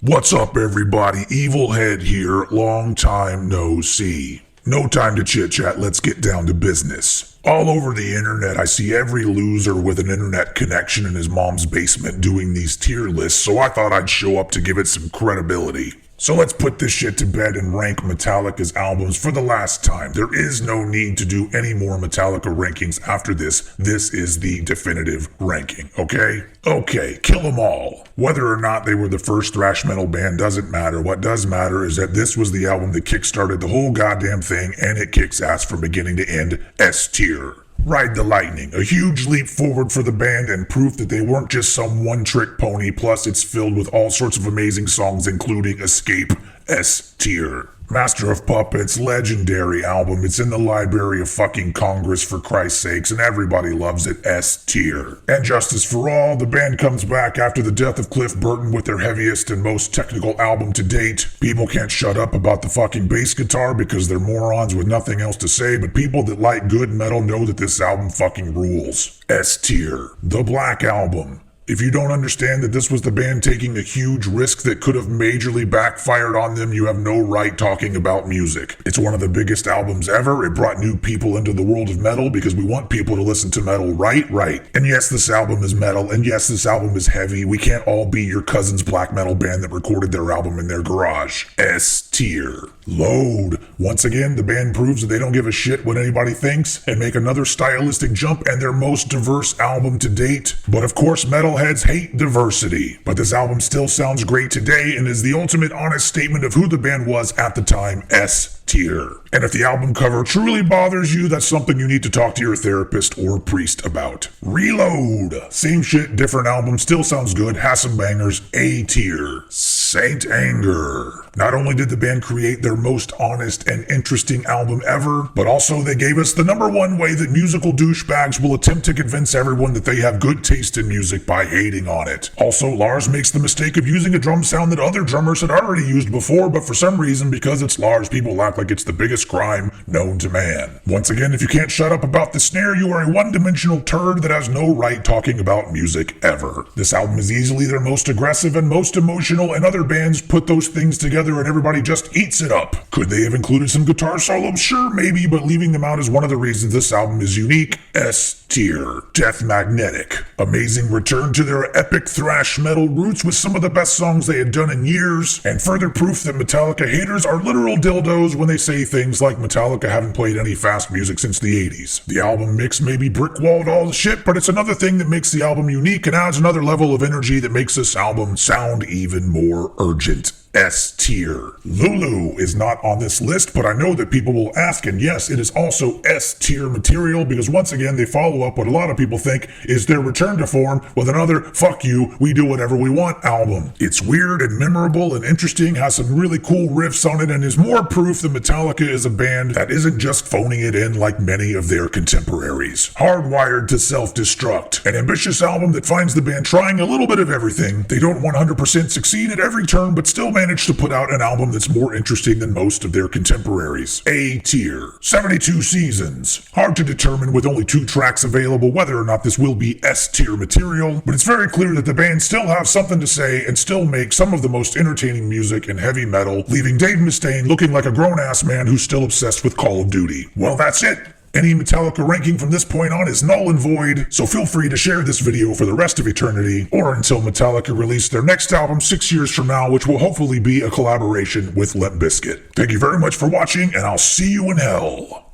What's up, everybody? Evil Head here. Long time no see. No time to chit-chat. Let's get down to business. All over the internet, I see every loser with an internet connection in his mom's basement doing these tier lists, so I thought I'd show up to give it some credibility. So let's put this shit to bed and rank Metallica's albums for the last time. There is no need to do any more Metallica rankings after this. This is the definitive ranking, okay? Okay, kill them all. Whether or not they were the first thrash metal band doesn't matter. What does matter is that this was the album that kickstarted the whole goddamn thing, and it kicks ass from beginning to end. S tier. Ride the Lightning, a huge leap forward for the band and proof that they weren't just some one-trick pony, plus it's filled with all sorts of amazing songs including Escape, S tier. Master of Puppets, legendary album. It's in the Library of fucking Congress for Christ's sakes, and everybody loves it. S tier. And Justice for All, the band comes back after the death of Cliff Burton with their heaviest and most technical album to date. People can't shut up about the fucking bass guitar because they're morons with nothing else to say, but people that like good metal know that this album fucking rules. S tier. The Black Album. If you don't understand that this was the band taking a huge risk that could have majorly backfired on them, you have no right talking about music. It's one of the biggest albums ever. It brought new people into the world of metal because we want people to listen to metal, right? And yes, this album is metal, and yes, this album is heavy. We can't all be your cousin's black metal band that recorded their album in their garage. S tier. Load. Once again, the band proves that they don't give a shit what anybody thinks and make another stylistic jump and their most diverse album to date. But of course, metalheads hate diversity. But this album still sounds great today and is the ultimate honest statement of who the band was at the time. S tier. And if the album cover truly bothers you, that's something you need to talk to your therapist or priest about. Reload. Same shit, different album, still sounds good, has some bangers. A tier. Saint Anger. Not only did the band create their most honest and interesting album ever, but also they gave us the #1 way that musical douchebags will attempt to convince everyone that they have good taste in music by hating on it. Also, Lars makes the mistake of using a drum sound that other drummers had already used before, but for some reason, because it's Lars, people act like it's the biggest crime known to man. Once again, if you can't shut up about the snare, you are a one-dimensional turd that has no right talking about music ever. This album is easily their most aggressive and most emotional, and other bands put those things together and everybody just eats it up. Could they have included some guitar solos? Sure, maybe, but leaving them out is one of the reasons this album is unique. S tier. Death Magnetic. Amazing return to their epic thrash metal roots with some of the best songs they had done in years, and further proof that Metallica haters are literal dildos when they say things like Metallica haven't played any fast music since the 80s. The album mix may be brick-walled all the shit, but it's another thing that makes the album unique and adds another level of energy that makes this album sound even more urgent. S tier. Lulu is not on this list, but I know that people will ask, and yes, it is also S tier material because once again, they follow up what a lot of people think is their return to form with another fuck you, we do whatever we want album. It's weird and memorable and interesting, has some really cool riffs on it, and is more proof that Metallica is a band that isn't just phoning it in like many of their contemporaries. Hardwired to Self-Destruct. An ambitious album that finds the band trying a little bit of everything. They don't 100% succeed at every turn, but still managed to put out an album that's more interesting than most of their contemporaries. A tier. 72 Seasons. Hard to determine with only 2 tracks available whether or not this will be S tier material, but it's very clear that the band still have something to say and still make some of the most entertaining music in heavy metal, leaving Dave Mustaine looking like a grown-ass man who's still obsessed with Call of Duty. Well, that's it. Any Metallica ranking from this point on is null and void, so feel free to share this video for the rest of eternity, or until Metallica release their next album 6 years from now, which will hopefully be a collaboration with Limp Bizkit. Thank you very much for watching, and I'll see you in hell.